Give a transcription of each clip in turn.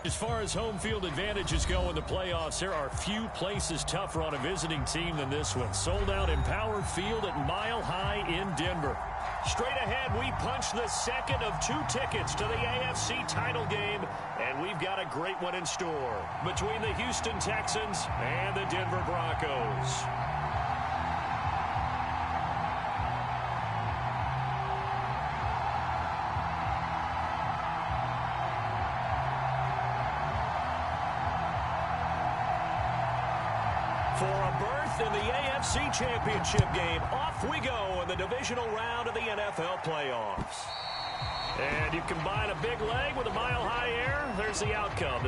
As far as home field advantages go in the playoffs, there are few places tougher on a visiting team than this one. Sold out Empower Field at Mile High in Denver. Straight ahead, we punch the second of 2 tickets to the AFC title game, and we've got a great one in store between the Houston Texans and the Denver Broncos. For a berth in the AFC Championship game, off we go in the divisional round of the NFL playoffs. And you combine a big leg with a mile-high air, there's the outcome.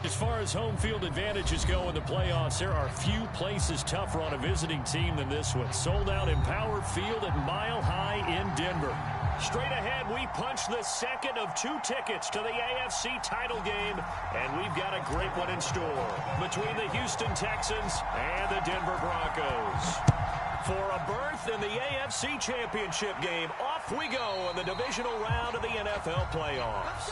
As far as home field advantages go in the playoffs, there are few places tougher on a visiting team than this one. Sold out Empower Field at Mile High in Denver. Straight ahead, we punch the second of 2 tickets to the AFC title game, and we've got a great one in store between the Houston Texans and the Denver Broncos. For a berth in the AFC Championship game, off we go in the divisional round of the NFL playoffs.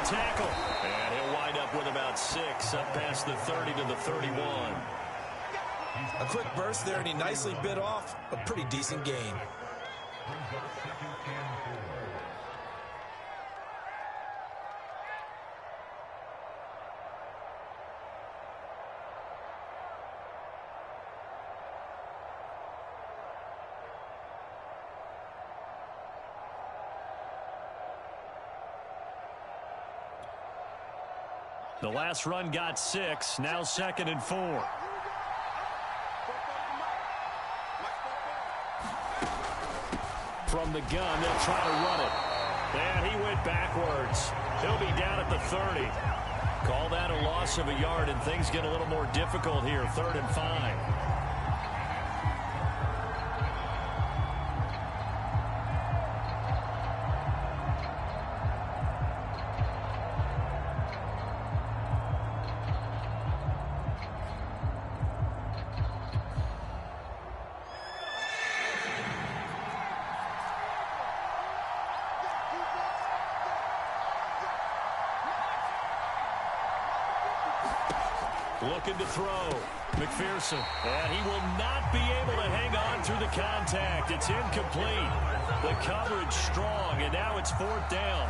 Tackle, and he'll wind up with about 6 up past the 30 to the 31. A quick burst there, and he nicely bit off a pretty decent gain. The last run got 6, now 2nd and 4. From the gun, they'll try to run it. And he went backwards. He'll be down at the 30. Call that a loss of a yard, and things get a little more difficult here, 3rd and 5. Looking to throw. McPherson. And he will not be able to hang on through the contact. It's incomplete. The coverage strong, and now it's 4th down.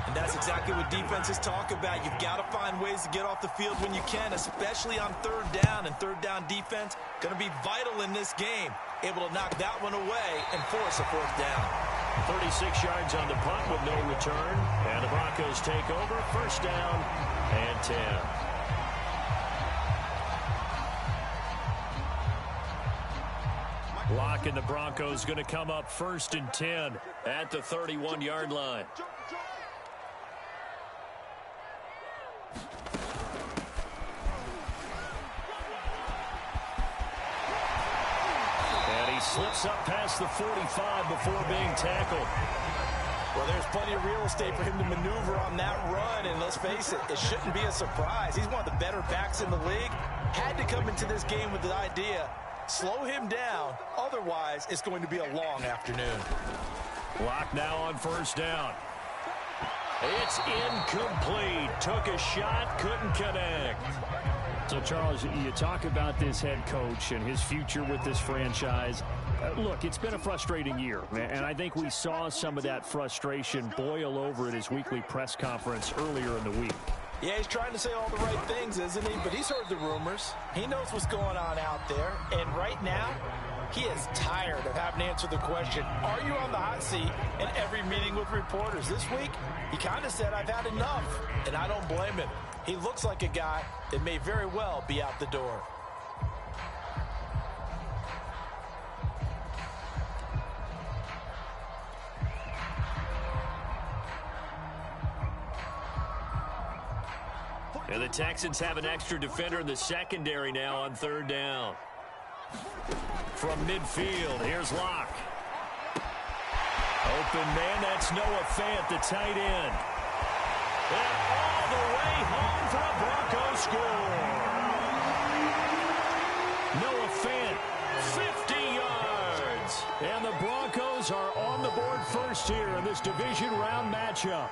And that's exactly what defenses talk about. You've got to find ways to get off the field when you can, especially on 3rd down. And 3rd down defense going to be vital in this game. Able to knock that one away and force a 4th down. 36 yards on the punt with no return. And the Broncos take over. 1st down and 10. Lock and the Broncos going to come up 1st and 10 at the 31-yard line. And he slips up past the 45 before being tackled. Well, there's plenty of real estate for him to maneuver on that run, and let's face it, it shouldn't be a surprise. He's one of the better backs in the league. Had to come into this game with the idea, slow him down, otherwise it's going to be a long afternoon. Lock now on 1st down. It's incomplete. Took a shot, couldn't connect. So, Charles, you talk about this head coach and his future with this franchise. Look, it's been a frustrating year, and I think we saw some of that frustration boil over at his weekly press conference earlier in the week. Yeah, he's trying to say all the right things, isn't he? But he's heard the rumors. He knows what's going on out there. And right now, he is tired of having to answer the question, are you on the hot seat, in every meeting with reporters. This week, he kind of said, I've had enough. And I don't blame him. He looks like a guy that may very well be out the door. And the Texans have an extra defender in the secondary now on 3rd down. From midfield, here's Locke. Open man, that's Noah Fant, the tight end. And all the way home for a Broncos score. Noah Fant, 50 yards. And the Broncos are on the board first here in this division round matchup.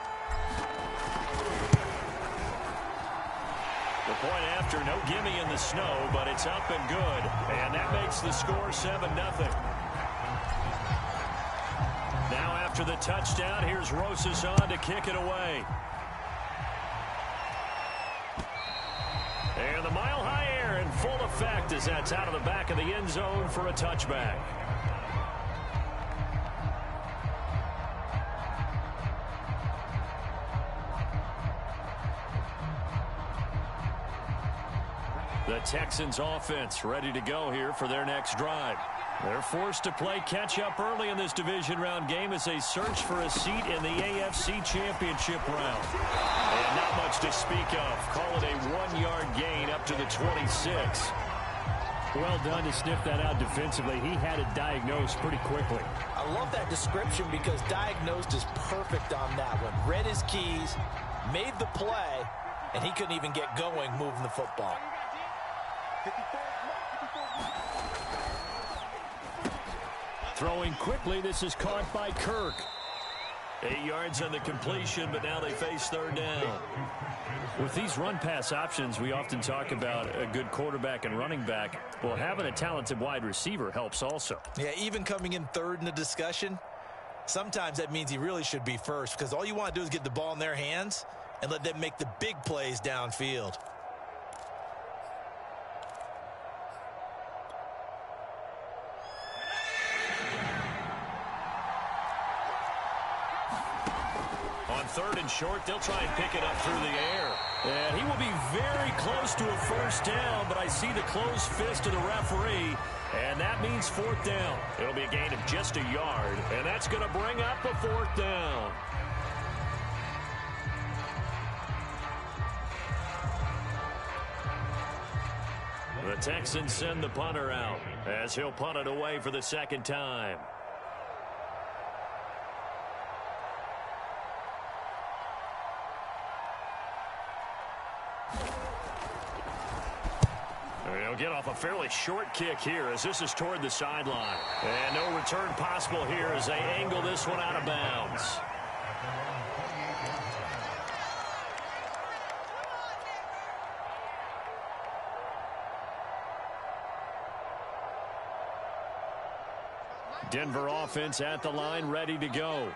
The point after, no gimme in the snow, but it's up and good. And that makes the score 7-0. Now after the touchdown, here's Rosas on to kick it away. And the mile-high air in full effect as that's out of the back of the end zone for a touchback. The Texans offense ready to go here for their next drive. They're forced to play catch-up early in this division round game as they search for a seat in the AFC Championship round. And not much to speak of. Call it a 1-yard gain up to the 26. Well done to sniff that out defensively. He had it diagnosed pretty quickly. I love that description because diagnosed is perfect on that one. Read his keys, made the play, and he couldn't even get going moving the football. Throwing quickly, this is caught by Kirk. 8 yards on the completion, but now they face 3rd down. With these run-pass options, we often talk about a good quarterback and running back. Well, having a talented wide receiver helps also. Yeah, even coming in 3rd in the discussion, sometimes that means he really should be first because all you want to do is get the ball in their hands and let them make the big plays downfield. On 3rd and short, they'll try and pick it up through the air. And he will be very close to a 1st down, but I see the closed fist of the referee, and that means 4th down. It'll be a gain of just a yard, and that's going to bring up a 4th down. The Texans send the punter out as he'll punt it away for the 2nd time. He'll get off a fairly short kick here as this is toward the sideline. And no return possible here as they angle this one out of bounds. Denver offense at the line, ready to go.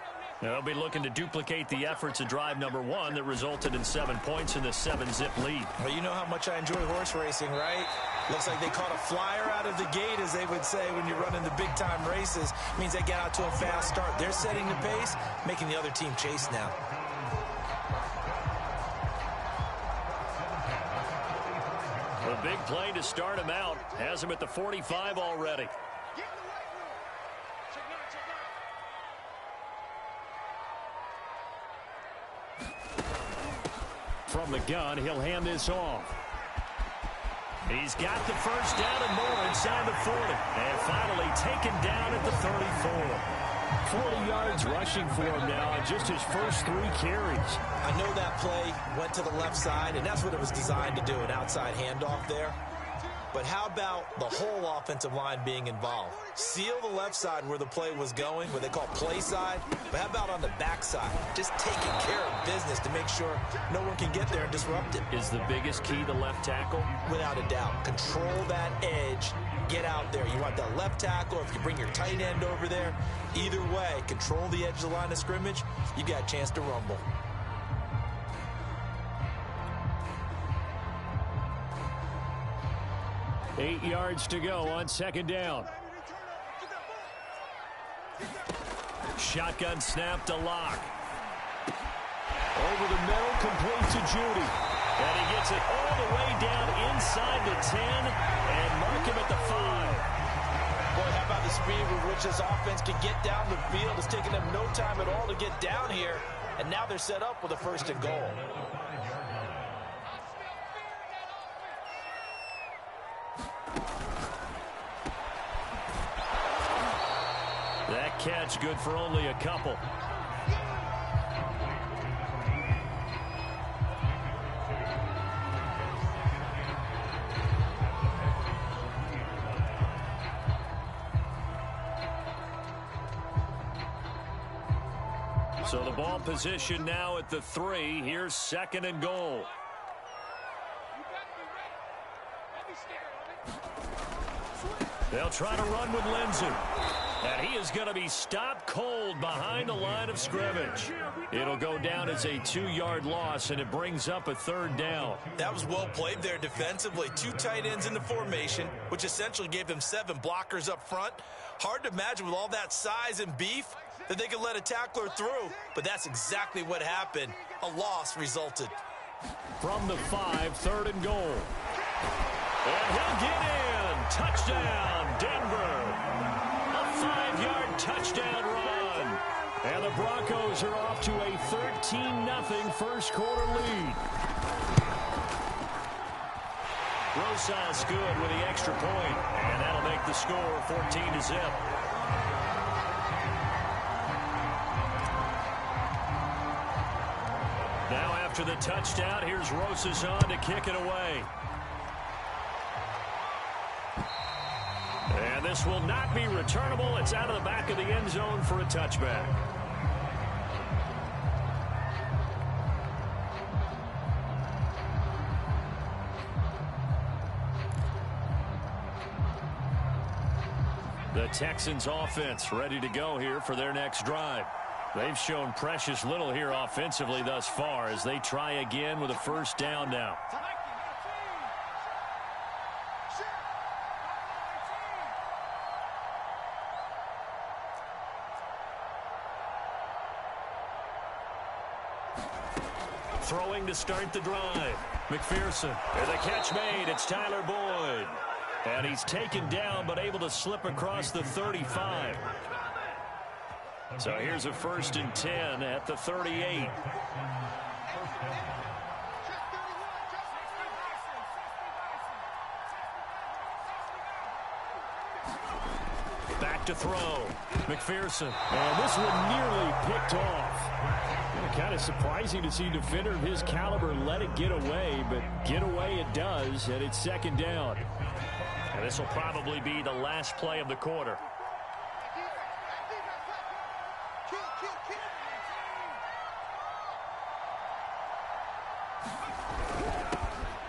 They'll be looking to duplicate the efforts of drive number 1 that resulted in 7 points in the 7-zip lead. Well, you know how much I enjoy horse racing, right? Looks like they caught a flyer out of the gate, as they would say when you're running the big-time races. Means they get out to a fast start. They're setting the pace, making the other team chase now. A big play to start him out. Has him at the 45 already. From the gun, he'll hand this off. He's got the first down and more inside the 40. And finally taken down at the 34. 40 yards rushing for him now on just his first 3 carries. I know that play went to the left side, and that's what it was designed to do, an outside handoff there. But how about the whole offensive line being involved? Seal the left side where the play was going, what they call play side. But how about on the back side? Just taking care of business to make sure no one can get there and disrupt it. Is the biggest key the left tackle? Without a doubt. Control that edge. Get out there. You want that left tackle. If you bring your tight end over there, either way, control the edge of the line of scrimmage, you got a chance to rumble. Eight yards to go on second down. Shotgun snap to Lock. Over the middle, complete to Judy. And he gets it all the way down inside the 10 and mark him at the 5. Boy, how about the speed with which this offense can get down the field? It's taken them no time at all to get down here. And now they're set up with a 1st and goal. That catch good for only a couple. So the ball position now at the 3. Here's 2nd and goal. They'll try to run with Lindsey. And he is going to be stopped cold behind the line of scrimmage. It'll go down as a 2-yard loss, and it brings up a 3rd down. That was well played there defensively. 2 tight ends in the formation, which essentially gave them 7 blockers up front. Hard to imagine with all that size and beef that they could let a tackler through, but that's exactly what happened. A loss resulted. From the 5, 3rd and goal. And he'll get in. Touchdown, Denver. A 5-yard touchdown run. And the Broncos are off to a 13-0 first quarter lead. Rosas good with the extra point, and that'll make the score 14-0. Now after the touchdown, here's Rosas on to kick it away. And this will not be returnable. It's out of the back of the end zone for a touchback. The Texans offense ready to go here for their next drive. They've shown precious little here offensively thus far as they try again with a 1st down now. Throwing to start the drive. McPherson. And the catch made. It's Tyler Boyd. And he's taken down but able to slip across the 35. So here's a 1st and 10 at the 38. Back to throw. McPherson. And this one nearly picked off. Kind of surprising to see a defender of his caliber let it get away, but get away it does, and it's 2nd down. And this will probably be the last play of the quarter.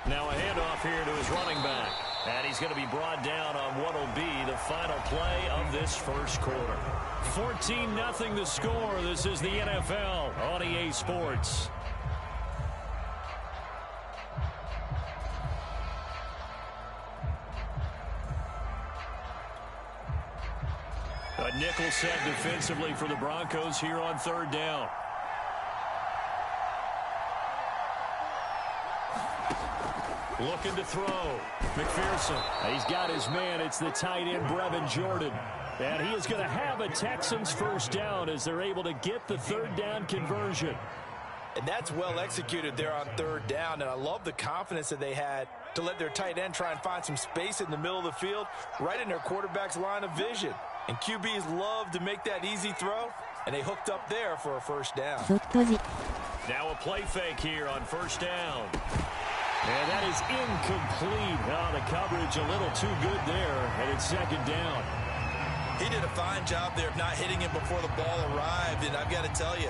Now a handoff here to his running back. And he's going to be brought down on what will be the final play of this first quarter. 14-0 the score. This is the NFL on EA Sports. A nickel set defensively for the Broncos here on third down. Looking to throw. McPherson. He's got his man. It's the tight end, Brevin Jordan. And he is going to have a Texans first down as they're able to get the third down conversion. And that's well executed there on third down. And I love the confidence that they had to let their tight end try and find some space in the middle of the field, right in their quarterback's line of vision. And QBs love to make that easy throw, and they hooked up there for a first down. Now a play fake here on first down. And that is incomplete. Oh, the coverage a little too good there, and it's second down. He did a fine job there of not hitting him before the ball arrived, and I've got to tell you,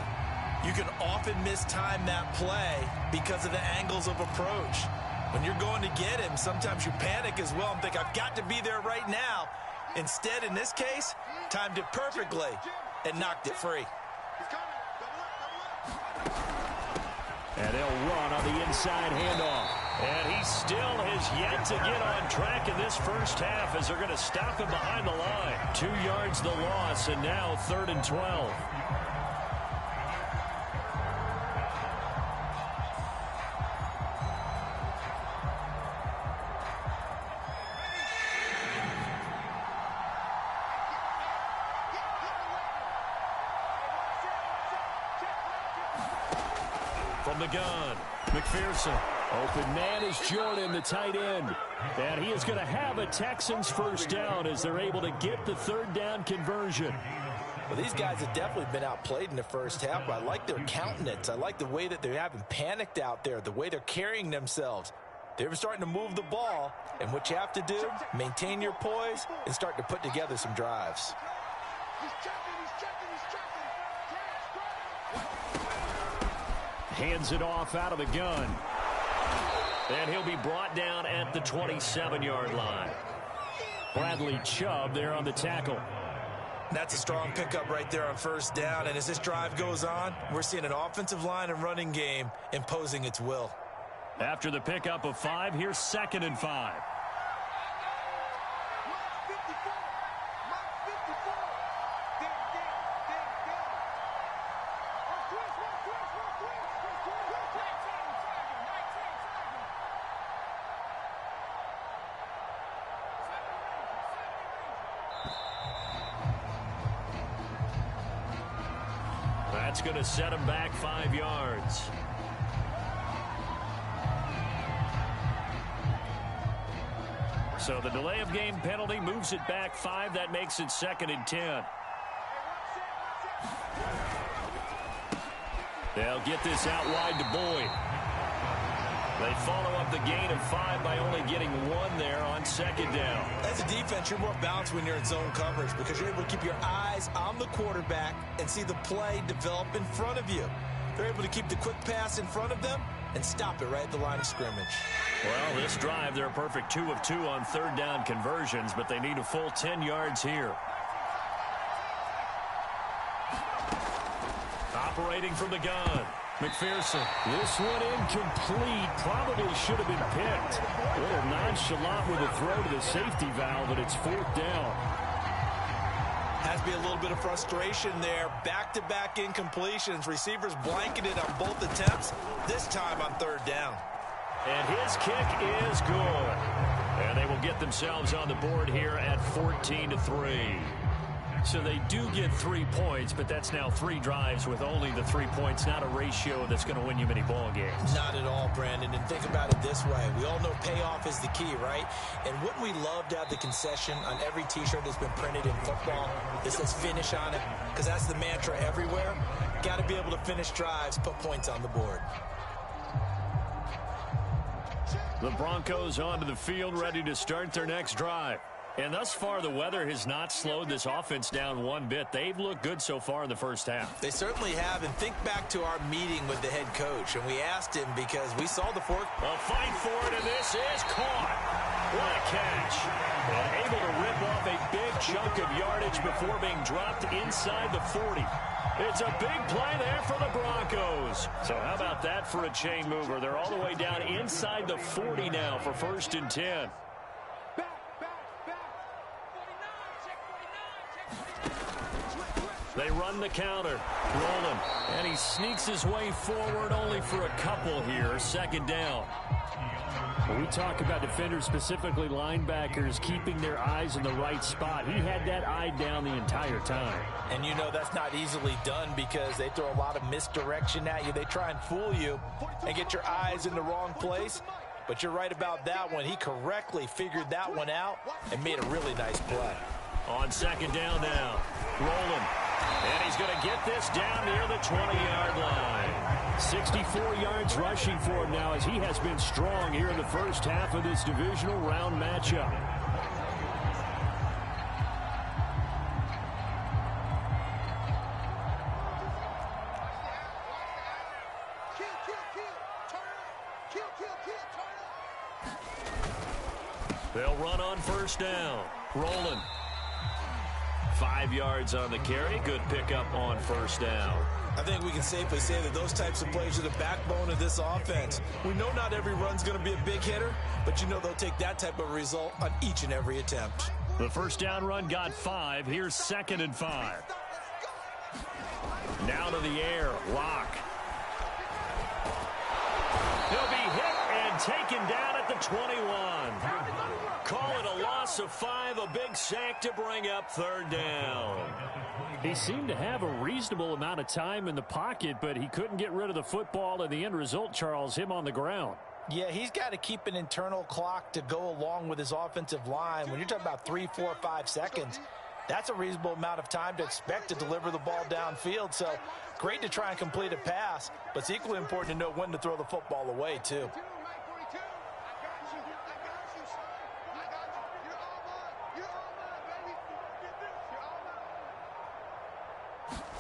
you can often mistime that play because of the angles of approach. When you're going to get him, sometimes you panic as well and think, I've got to be there right now. Instead, in this case, timed it perfectly and knocked it free. And they'll run on the inside handoff. And he still has yet to get on track in this first half as they're going to stop him behind the line. 2 yards the loss, and now 3rd and 12. From the gun, McPherson. Open man is Jordan, the tight end. And he is going to have a Texans first down as they're able to get the third down conversion. Well, these guys have definitely been outplayed in the first half, but I like their countenance. I like the way that they haven't panicked out there, the way they're carrying themselves. They're starting to move the ball, and what you have to do, maintain your poise and start to put together some drives. Hands it off out of the gun. And he'll be brought down at the 27-yard line. Bradley Chubb there on the tackle. That's a strong pickup right there on first down. And as this drive goes on, we're seeing an offensive line and running game imposing its will. After the pickup of 5, here's 2nd and 5. That's going to set him back 5 yards. So the delay of game penalty moves it back 5. That makes it 2nd and 10. They'll get this out wide to Boyd. They follow up the gain of 5 by only getting 1 there on 2nd down. As a defense, you're more balanced when you're in zone coverage because you're able to keep your eyes on the quarterback and see the play develop in front of you. They're able to keep the quick pass in front of them and stop it right at the line of scrimmage. Well, this drive, they're a perfect 2 of 2 on third down conversions, but they need a full 10 yards here. Operating from the gun, McPherson. This one incomplete. Probably should have been picked. A little nonchalant with a throw to the safety valve, and it's 4th down. Has to be a little bit of frustration there. Back-to-back incompletions. Receivers blanketed on both attempts, this time on third down. And his kick is good. And they will get themselves on the board here at 14-3. So they do get 3 points, but that's now 3 drives with only the 3 points, not a ratio that's going to win you many ball games. Not at all, Brandon. And think about it this way. We all know payoff is the key, right? And wouldn't we love to have the concession on every T-shirt that's been printed in football that says finish on it? Because that's the mantra everywhere. Got to be able to finish drives, put points on the board. The Broncos onto the field, ready to start their next drive. And thus far, the weather has not slowed this offense down one bit. They've looked good so far in the first half. They certainly have. And think back to our meeting with the head coach. And we asked him because we saw the fork. A fight for it, and this is caught. What a catch. And able to rip off a big chunk of yardage before being dropped inside the 40. It's a big play there for the Broncos. So how about that for a chain mover? They're all the way down inside the 40 now for 1st and 10. They run the counter. Rolling. And he sneaks his way forward only for a couple here. 2nd down. When we talk about defenders, specifically linebackers, keeping their eyes in the right spot, he had that eye down the entire time. And you know that's not easily done because they throw a lot of misdirection at you. They try and fool you and get your eyes in the wrong place. But you're right about that one. He correctly figured that one out and made a really nice play. On 2nd down now. Rolling. And he's going to get this down near the 20-yard line. 64 yards rushing for him now as he has been strong here in the first half of this divisional round matchup. They'll run on 1st down. Rolling. 5 yards on the carry. Good pickup on 1st down. I think we can safely say that those types of plays are the backbone of this offense. We know not every run's going to be a big hitter, but you know they'll take that type of result on each and every attempt. The 1st down run got 5. Here's 2nd and 5. Now to the air. Lock. He'll be hit and taken down at the 21. Call it a loss of 5, a big sack to bring up 3rd down. He seemed to have a reasonable amount of time in the pocket, but he couldn't get rid of the football, and the end result, Charles, him on the ground. Yeah, he's got to keep an internal clock to go along with his offensive line. When you're talking about 3, 4, 5 seconds, that's a reasonable amount of time to expect to deliver the ball downfield. So great to try and complete a pass, but it's equally important to know when to throw the football away, too.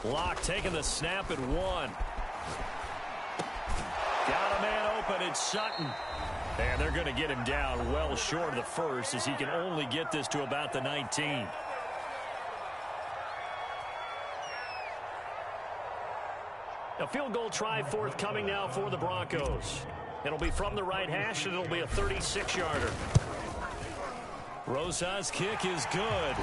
Locke taking the snap at 1. Got a man open. It's Sutton. And they're going to get him down well short of the 1st as he can only get this to about the 19. A field goal try forthcoming now for the Broncos. It'll be from the right hash, and it'll be a 36-yarder. Rosa's kick is good.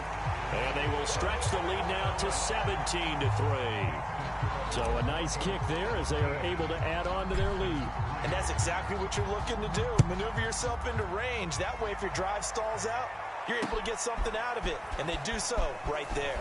And they will stretch the lead now to 17-3. So a nice kick there as they are able to add on to their lead. And that's exactly what you're looking to do. Maneuver yourself into range. That way, if your drive stalls out, you're able to get something out of it. And they do so right there.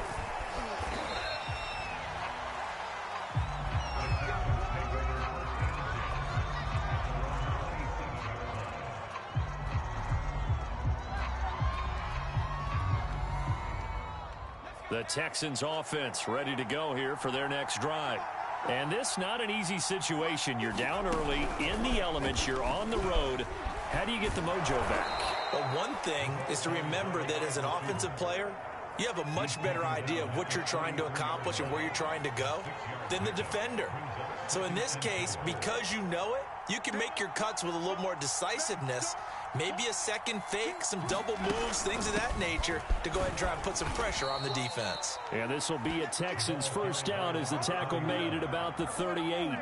The Texans offense ready to go here for their next drive. And this not an easy situation. You're down early, in the elements, you're on the road. How do you get the mojo back? Well, one thing is to remember that as an offensive player, you have a much better idea of what you're trying to accomplish and where you're trying to go than the defender. So in this case, because you know it, you can make your cuts with a little more decisiveness. Maybe a second fake, some double moves, things of that nature to go ahead and try and put some pressure on the defense. And this will be a Texans 1st down as the tackle made at about the 38.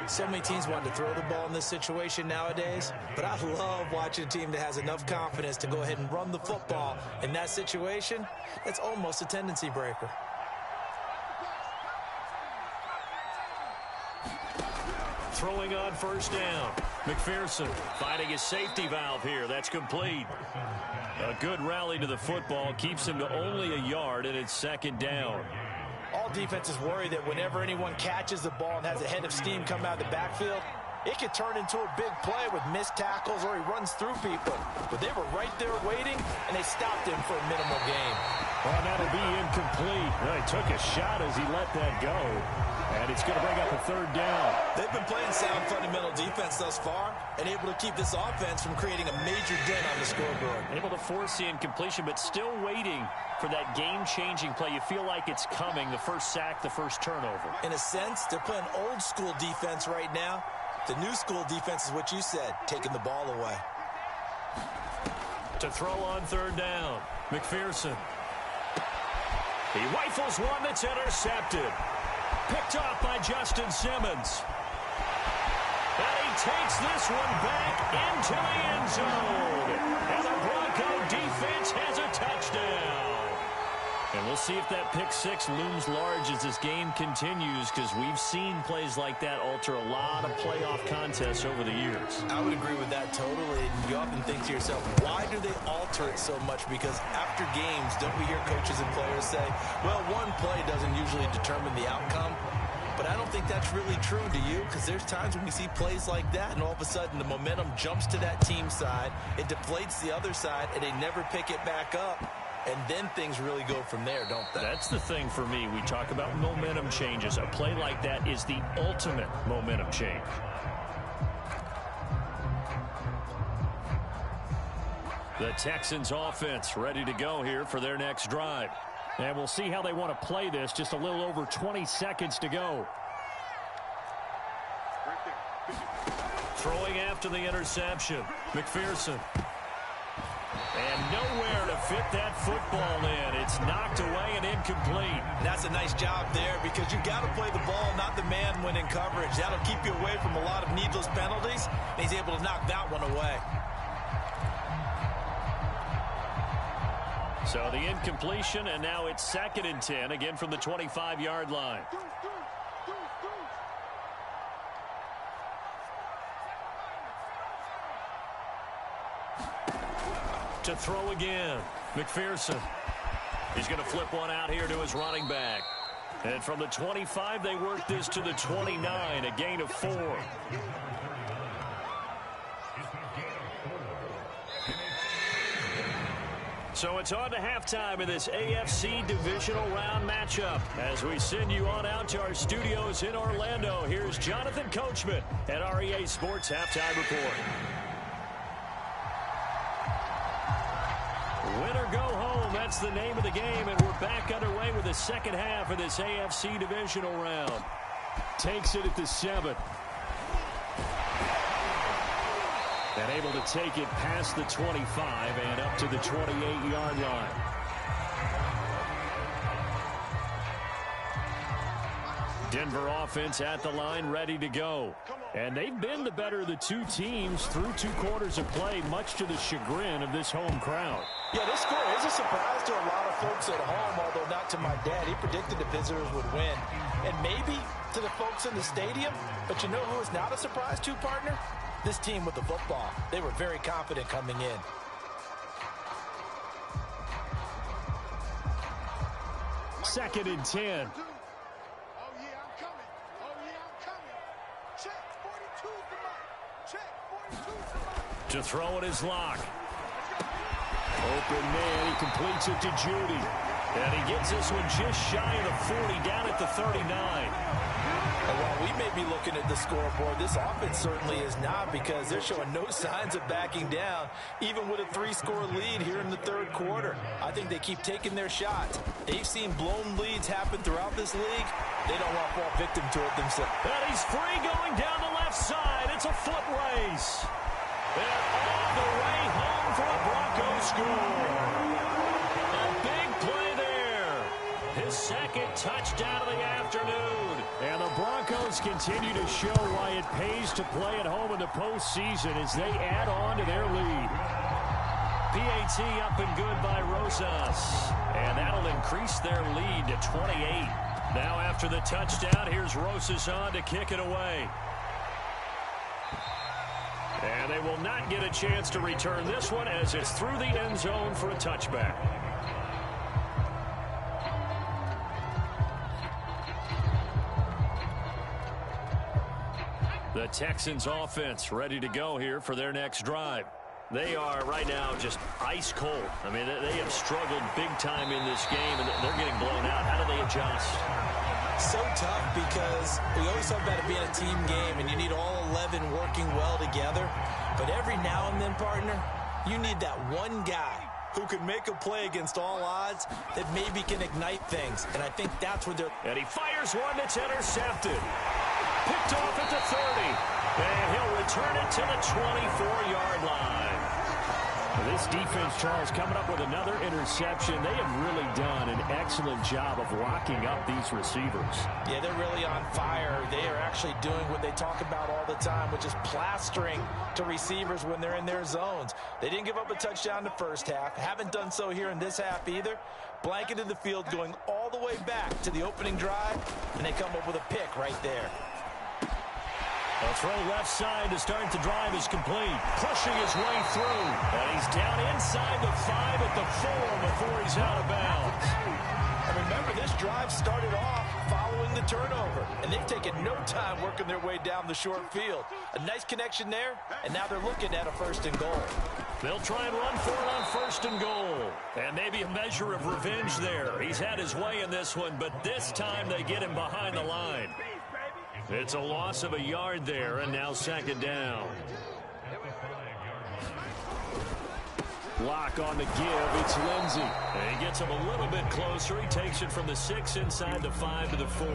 So many teams want to throw the ball in this situation nowadays, but I love watching a team that has enough confidence to go ahead and run the football. In that situation, that's almost a tendency breaker. Throwing on 1st down. McPherson finding his safety valve here. That's complete. A good rally to the football. Keeps him to only a yard, and it's 2nd down. All defenses worry that whenever anyone catches the ball and has a head of steam come out of the backfield, it could turn into a big play with missed tackles or he runs through people. But they were right there waiting, and they stopped him for a minimal gain. Well, that'll be incomplete. Well, he took a shot as he let that go. And it's going to bring up a 3rd down. They've been playing sound fundamental defense thus far and able to keep this offense from creating a major dent on the scoreboard. Able to force the incompletion, but still waiting for that game-changing play. You feel like it's coming, the first sack, the first turnover. In a sense, they're playing old-school defense right now. The new school defense is what you said, taking the ball away. To throw on third down. McPherson. He rifles one that's intercepted. Picked off by Justin Simmons. And he takes this one back into the end zone. And the Bronco defense has a touchdown. And we'll see if that pick six looms large as this game continues, because we've seen plays like that alter a lot of playoff contests over the years. I would agree with that totally. You often think to yourself, why do they alter it so much? Because after games, don't we hear coaches and players say, well, one play doesn't usually determine the outcome? But I don't think that's really true, do you? Because there's times when we see plays like that, and all of a sudden the momentum jumps to that team side, it deflates the other side, and they never pick it back up. And then things really go from there, don't they? That's the thing for me. We talk about momentum changes. A play like that is the ultimate momentum change. The Texans offense ready to go here for their next drive. And we'll see how they want to play this. Just a little over 20 seconds to go. Throwing after the interception. McPherson. And nowhere to fit that football in. It's knocked away and incomplete. That's a nice job there, because you got to play the ball, not the man when in coverage. That'll keep you away from a lot of needless penalties. And he's able to knock that one away. So the incompletion, and now it's 2nd and 10, again from the 25-yard line. To throw again, McPherson. He's going to flip one out here to his running back. And from the 25, they work this to the 29, a gain of 4. So it's on to halftime in this AFC divisional round matchup. As we send you on out to our studios in Orlando, here's Jonathan Coachman at REA Sports Halftime Report. Win or go home, that's the name of the game, and we're back underway with the second half of this AFC divisional round. Takes it at the 7. And able to take it past the 25 and up to the 28-yard line. Denver offense at the line, ready to go. And they've been the better of the two teams through 2 quarters of play, much to the chagrin of this home crowd. Yeah, this score is a surprise to a lot of folks at home, although not to my dad. He predicted the visitors would win. And maybe to the folks in the stadium. But you know who is not a surprise to, partner? This team with the football. They were very confident coming in. Second and 10. To throw it is Locke. Open man, he completes it to Judy. And he gets this one just shy of the 40, down at the 39. And while we may be looking at the scoreboard, this offense certainly is not, because they're showing no signs of backing down, even with a 3-score lead here in the 3rd quarter. I think they keep taking their shots. They've seen blown leads happen throughout this league. They don't want to fall victim to it themselves. And he's free going down the left side. It's a foot race. And all the way home for a Broncos score. A big play there. His 2nd touchdown of the afternoon. And the Broncos continue to show why it pays to play at home in the postseason as they add on to their lead. PAT up and good by Rosas. And that'll increase their lead to 28. Now after the touchdown, here's Rosas on to kick it away. And they will not get a chance to return this one as it's through the end zone for a touchback. The Texans offense ready to go here for their next drive. They are right now just ice cold. I mean, they have struggled big time in this game, and they're getting blown out. How do they adjust? So tough, because we always talk about it being a team game, and you need all 11 working well together. But every now and then, partner, you need that one guy who can make a play against all odds that maybe can ignite things. And I think that's where they're... And he fires one that's intercepted. Picked off at the 30. And he'll return it to the 24-yard line. This defense, Charles, coming up with another interception. They have really done an excellent job of locking up these receivers. Yeah, they're really on fire. They are actually doing what they talk about all the time, which is plastering to receivers when they're in their zones. They didn't give up a touchdown in the first half. Haven't done so here in this half either. Blanketed the field going all the way back to the opening drive, and they come up with a pick right there. A throw left side to start the drive is complete. Pushing his way through. And he's down inside the 5 at the 4 before he's out of bounds. And remember, this drive started off following the turnover. And they've taken no time working their way down the short field. A nice connection there, and now they're looking at a 1st and goal. They'll try and run for it on 1st and goal. And maybe a measure of revenge there. He's had his way in this one, but this time they get him behind the line. It's a loss of a yard there, and now 2nd down. Lock on the give. It's Lindsey. And he gets him a little bit closer. He takes it from the 6 inside the 5 to the 4.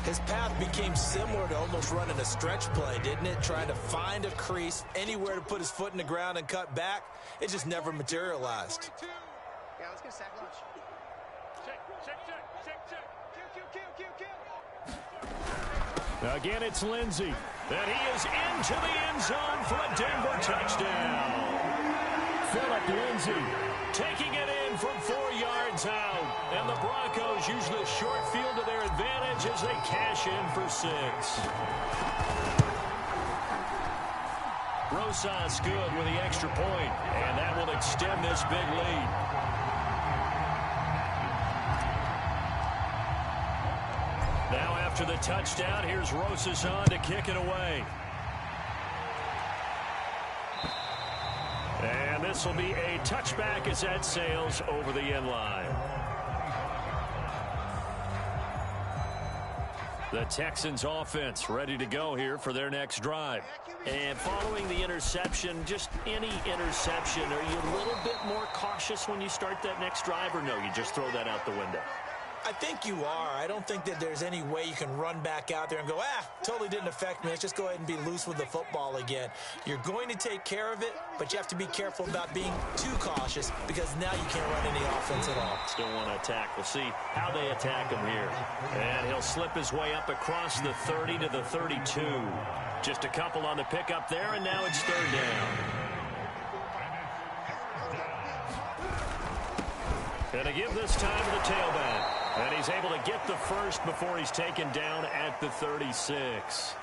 His path became similar to almost running a stretch play, didn't it? Trying to find a crease, anywhere to put his foot in the ground and cut back. It just never materialized. Yeah, let's get a sack lunch. Check. Again, it's Lindsey. And he is into the end zone for a Denver touchdown. Philip Lindsey taking it in from 4 yards out. And the Broncos use the short field to their advantage as they cash in for 6. Rosas good with the extra point. And that will extend this big lead. Now after the touchdown, here's Rosas on to kick it away. And this will be a touchback as that sails over the end line. The Texans offense ready to go here for their next drive. And following the interception, just any interception, are you a little bit more cautious when you start that next drive, or no, you just throw that out the window? I think you are. I don't think that there's any way you can run back out there and go, totally didn't affect me. Let's just go ahead and be loose with the football again. You're going to take care of it, but you have to be careful about being too cautious because now you can't run any offense at all. Still want to attack. We'll see how they attack him here. And he'll slip his way up across the 30 to the 32. Just a couple on the pickup there, and now it's 3rd down. Gonna give this time to the tailback. And he's able to get the 1st before he's taken down at the 36.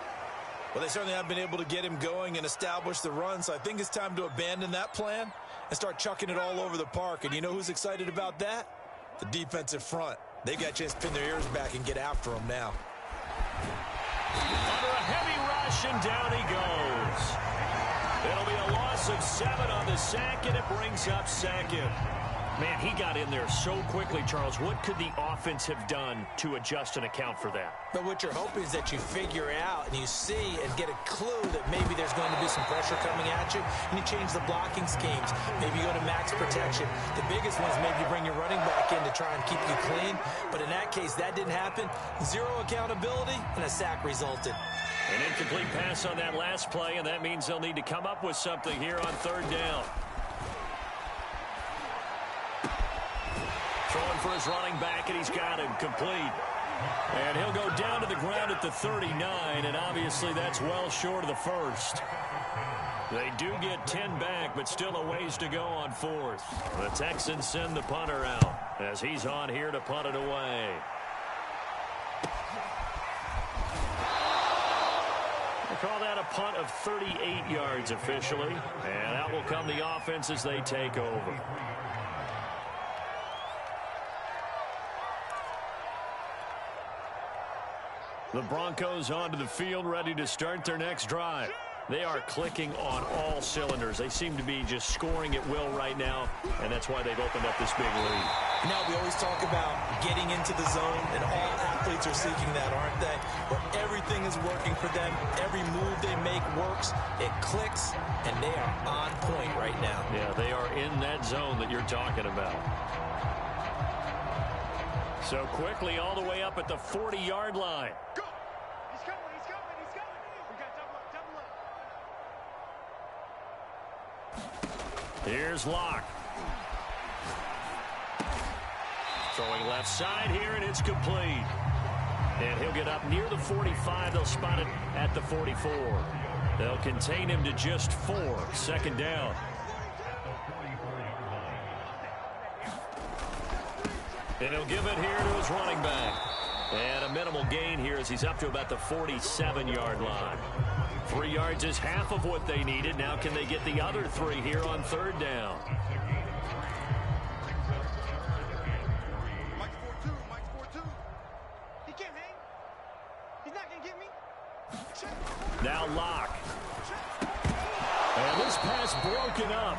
Well, they certainly have been able to get him going and establish the run, so I think it's time to abandon that plan and start chucking it all over the park. And you know who's excited about that? The defensive front. They got a chance to pin their ears back and get after him now. Under a heavy rush, and down he goes. It'll be a loss of 7 on the sack, and it brings up 2nd. Man, he got in there so quickly, Charles. What could the offense have done to adjust and account for that? But what you're hoping is that you figure out and you see and get a clue that maybe there's going to be some pressure coming at you, and you change the blocking schemes. Maybe you go to max protection. The biggest one is maybe you bring your running back in to try and keep you clean. But in that case, that didn't happen. 0 accountability, and a sack resulted. An incomplete pass on that last play, and that means they'll need to come up with something here on 3rd down. Throwing for his running back, and he's got him complete. And he'll go down to the ground at the 39, and obviously that's well short of the 1st. They do get 10 back, but still a ways to go on 4th. The Texans send the punter out as he's on here to punt it away. They call that a punt of 38 yards officially, and out will come the offense as they take over. The Broncos onto the field, ready to start their next drive. They are clicking on all cylinders. They seem to be just scoring at will right now, and that's why they've opened up this big lead. Now, we always talk about getting into the zone, and all athletes are seeking that, aren't they? Where everything is working for them. Every move they make works. It clicks, and they are on point right now. Yeah, they are in that zone that you're talking about. So quickly all the way up at the 40-yard line. Go! He's coming. We got double up. Here's Locke. Throwing left side here, and it's complete. And he'll get up near the 45. They'll spot it at the 44. They'll contain him to just 4. Second down. And he'll give it here to his running back. And a minimal gain here as he's up to about the 47-yard line. 3 yards is half of what they needed. Now can they get the other 3 here on third down? He can't hang. He's not going to get me. Now Locke. And this pass broken up.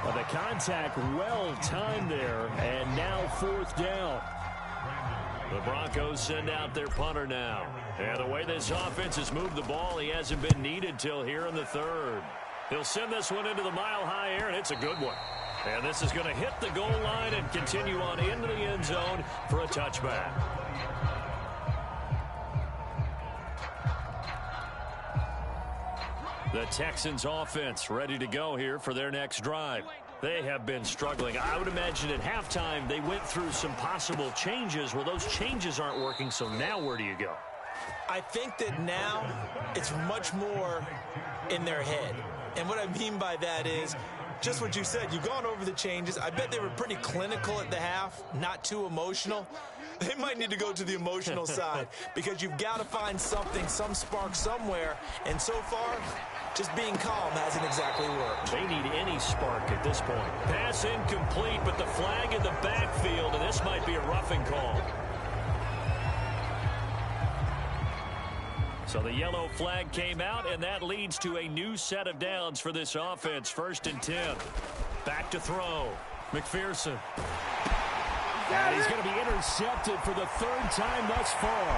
But the contact well timed there. And now fourth down. The Broncos send out their punter now. And the way this offense has moved the ball, he hasn't been needed till here in the third. He'll send this one into the mile-high air, and it's a good one. And this is going to hit the goal line and continue on into the end zone for a touchback. The Texans offense ready to go here for their next drive. They have been struggling. I would imagine at halftime they went through some possible changes. Well, those changes aren't working, so now where do you go? I think that now it's much more in their head. And what I mean by that is just what you said. You've gone over the changes. I bet they were pretty clinical at the half, not too emotional. They might need to go to the emotional side because you've got to find something, some spark somewhere. And so far, just being calm hasn't exactly worked. They need any spark at this point. Pass incomplete, but the flag in the backfield, and this might be a roughing call. So the yellow flag came out, and that leads to a new set of downs for this offense. 1st and 10. Back to throw. McPherson. And he's going to be intercepted for the 3rd time thus far.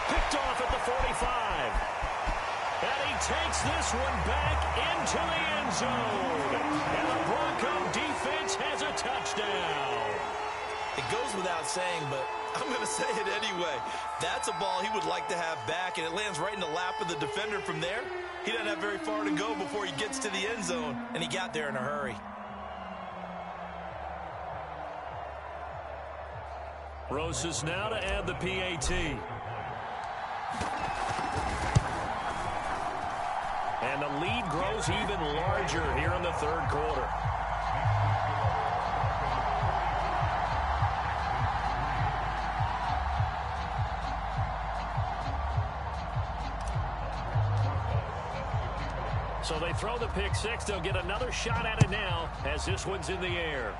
Picked off at the 45. And he takes this one back into the end zone. And the Bronco defense has a touchdown. It goes without saying, but I'm going to say it anyway. That's a ball he would like to have back, and it lands right in the lap of the defender from there. He doesn't have very far to go before he gets to the end zone, and he got there in a hurry. Rosas now to add the PAT. And the lead grows even larger here in the 3rd quarter. So they throw the pick 6. They'll get another shot at it now as this one's in the air.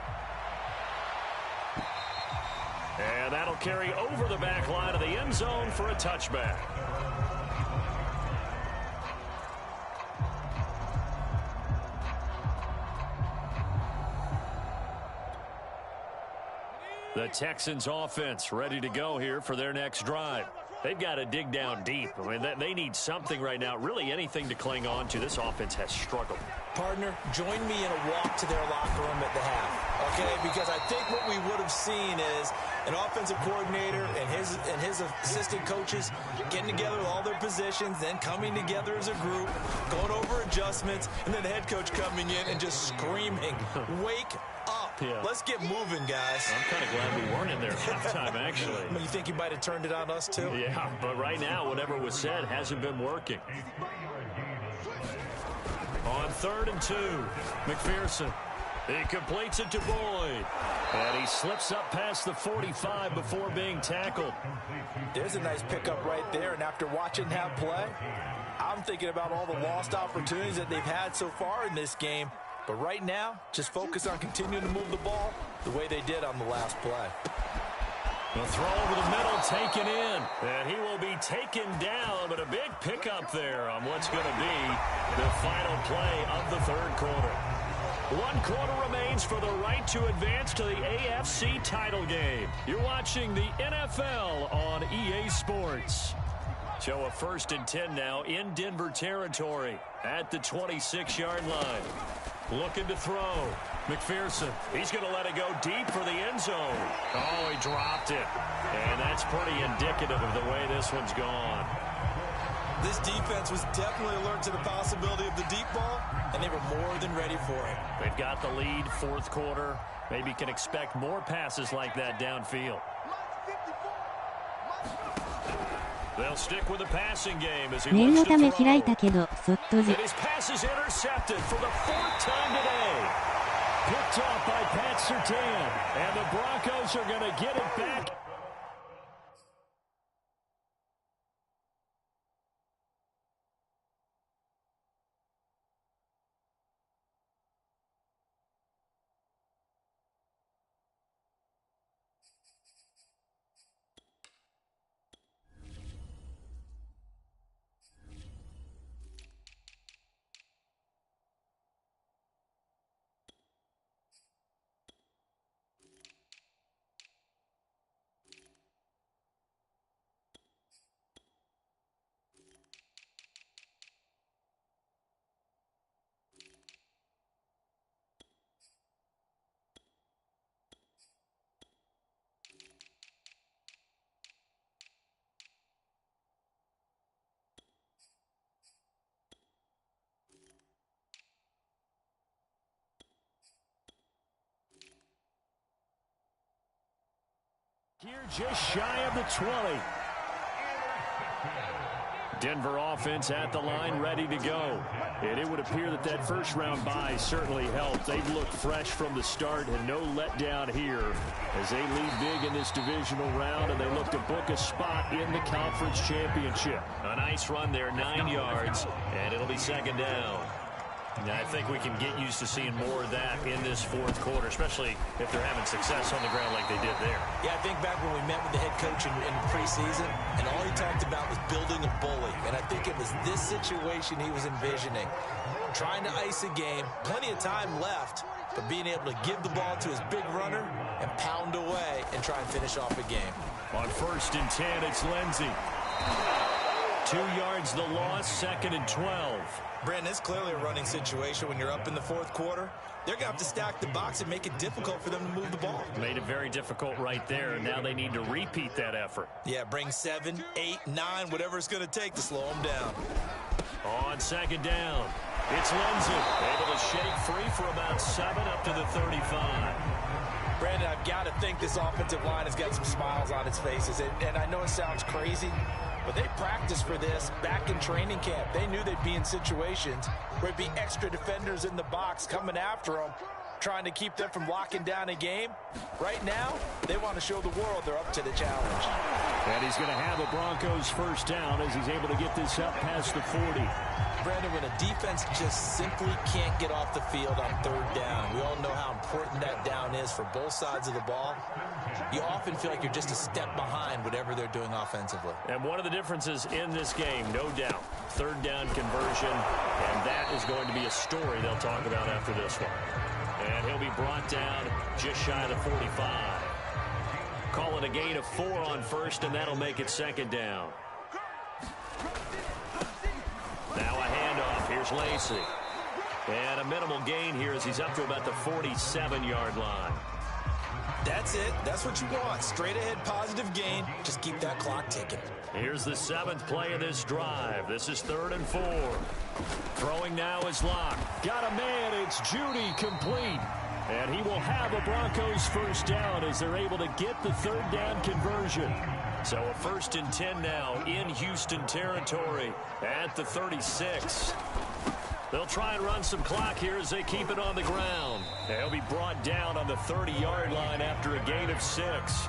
And that'll carry over the back line of the end zone for a touchback. The Texans offense ready to go here for their next drive. They've got to dig down deep. I mean, they need something right now, really anything to cling on to. This offense has struggled. Partner, join me in a walk to their locker room at the half, okay? Because I think what we would have seen is an offensive coordinator and his assistant coaches getting together with all their positions, then coming together as a group, going over adjustments, and then the head coach coming in and just screaming, wake up. Yeah. Let's get moving, guys. I'm kind of glad we weren't in there at halftime, actually. You think you might have turned it on us, too? Yeah, but right now, whatever was said hasn't been working. On 3rd and 2, McPherson. He completes it to Boyd. And he slips up past the 45 before being tackled. There's a nice pickup right there, and after watching that play, I'm thinking about all the lost opportunities that they've had so far in this game. But right now, just focus on continuing to move the ball the way they did on the last play. The throw over the middle, taken in. And he will be taken down, but a big pickup there on what's going to be the final play of the 3rd quarter. 1 quarter remains for the right to advance to the AFC title game. You're watching the NFL on EA Sports. So a 1st and 10 now in Denver territory at the 26-yard line. Looking to throw. McPherson. He's going to let it go deep for the end zone. Oh, he dropped it. And that's pretty indicative of the way this one's gone. This defense was definitely alert to the possibility of the deep ball, and they were more than ready for it. They've got the lead, fourth quarter. Maybe can expect more passes like that downfield. They'll stick with the passing game as he looks to throw. And his pass is intercepted for the fourth time today. Picked off by Pat Surtain, and the Broncos are going to get it back. Here just shy of the 20. Denver offense at the line, ready to go. And it would appear that that first round bye certainly helped. They've looked fresh from the start and no letdown here as they lead big in this divisional round, and they look to book a spot in the conference championship. A nice run there, 9 yards, and it'll be second down. Now, I think we can get used to seeing more of that in this fourth quarter, especially if they're having success on the ground like they did there. Yeah, I think back when we met with the head coach in preseason, and all he talked about was building a bully. And I think it was this situation he was envisioning. Trying to ice a game, plenty of time left, but being able to give the ball to his big runner and pound away and try and finish off a game. On 1st and 10, it's Lindsey. 2 yards the loss, 2nd and 12. Brandon, it's clearly a running situation when you're up in the fourth quarter. They're going to have to stack the box and make it difficult for them to move the ball. Made it very difficult right there. Now they need to repeat that effort. Yeah, bring 7, 8, 9, whatever it's going to take to slow them down. On 2nd down, it's Lindsey. Able to shake free for about 7 up to the 35. Brandon, I've got to think this offensive line has got some smiles on its faces. And I know it sounds crazy, but they practiced for this back in training camp. They knew they'd be in situations where there'd be extra defenders in the box coming after them, trying to keep them from locking down a game. Right now, they want to show the world they're up to the challenge. And he's going to have a Broncos first down as he's able to get this up past the 40. Brandon, when a defense just simply can't get off the field on 3rd down, we all know how important that down is for both sides of the ball. You often feel like you're just a step behind whatever they're doing offensively. And one of the differences in this game, no doubt, 3rd down conversion, and that is going to be a story they'll talk about after this one. And he'll be brought down just shy of the 45. Call it a gain of 4 on 1st, and that'll make it 2nd down. Now a handoff. Here's Lacy. And a minimal gain here as he's up to about the 47-yard line. That's it. That's what you want. Straight ahead positive gain. Just keep that clock ticking. Here's the 7th play of this drive. This is 3rd and 4. Throwing now is Locke. Got a man. It's Judy complete. And he will have a Broncos first down as they're able to get the 3rd down conversion. So a 1st and 10 now in Houston territory at the 36. They'll try and run some clock here as they keep it on the ground. They'll be brought down on the 30-yard line after a gain of 6.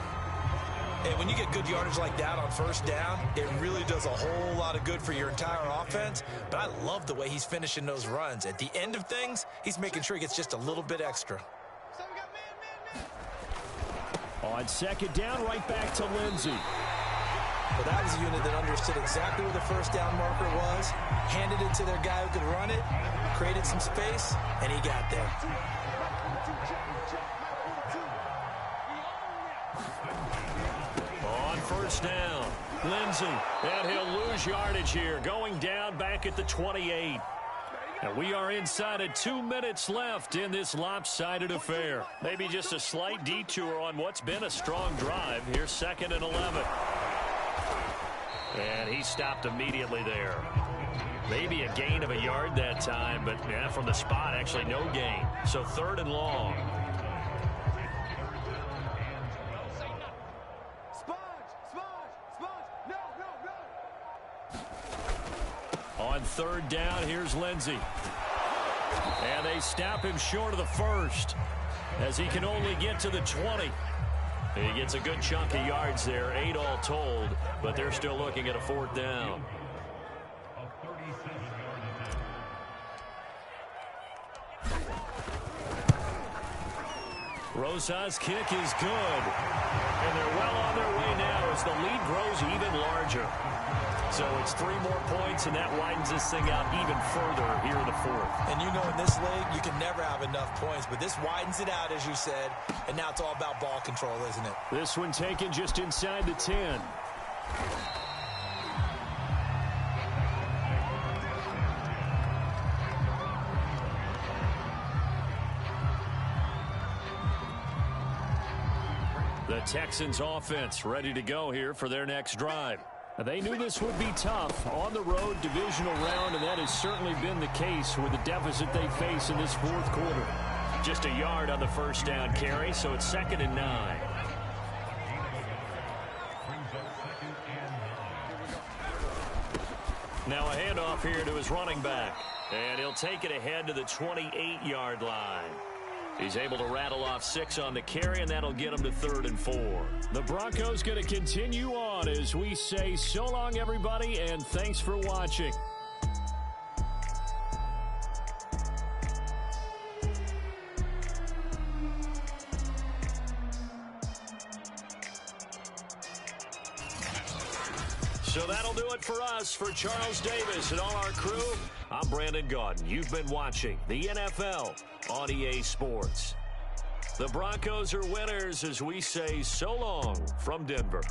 And when you get good yardage like that on 1st down, it really does a whole lot of good for your entire offense. But I love the way he's finishing those runs. At the end of things, he's making sure he gets just a little bit extra. On 2nd down, right back to Lindsey. Well, that was a unit that understood exactly where the 1st down marker was, handed it to their guy who could run it, created some space, and he got there. On 1st down, Lindsey, and he'll lose yardage here, going down back at the 28. And we are inside of 2 minutes left in this lopsided affair. Maybe just a slight detour on what's been a strong drive. Here's 2nd and 11. And he stopped immediately there. Maybe a gain of a yard that time, but yeah, from the spot, actually no gain. So 3rd and long. On 3rd down, here's Lindsey. And they stop him short of the 1st as he can only get to the 20. He gets a good chunk of yards there, 8 all told, but they're still looking at a 4th down. Rosa's kick is good. And they're well on their way now as the lead grows even larger. So it's 3 more points, and that widens this thing out even further here in the 4th. And you know, in this league, you can never have enough points, but this widens it out, as you said, and now it's all about ball control, isn't it? This one taken just inside the 10. The Texans offense ready to go here for their next drive. They knew this would be tough on the road divisional round, and that has certainly been the case with the deficit they face in this 4th quarter. Just a yard on the 1st down carry, so it's 2nd and 9. Now a handoff here to his running back, and he'll take it ahead to the 28-yard line. He's able to rattle off 6 on the carry, and that'll get him to 3rd and 4. The Broncos going to continue on as we say so long, everybody, and thanks for watching. So that'll do it for us. For Charles Davis and all our crew, I'm Brandon Gaudin. You've been watching the NFL on EA Sports. The Broncos are winners as we say so long from Denver.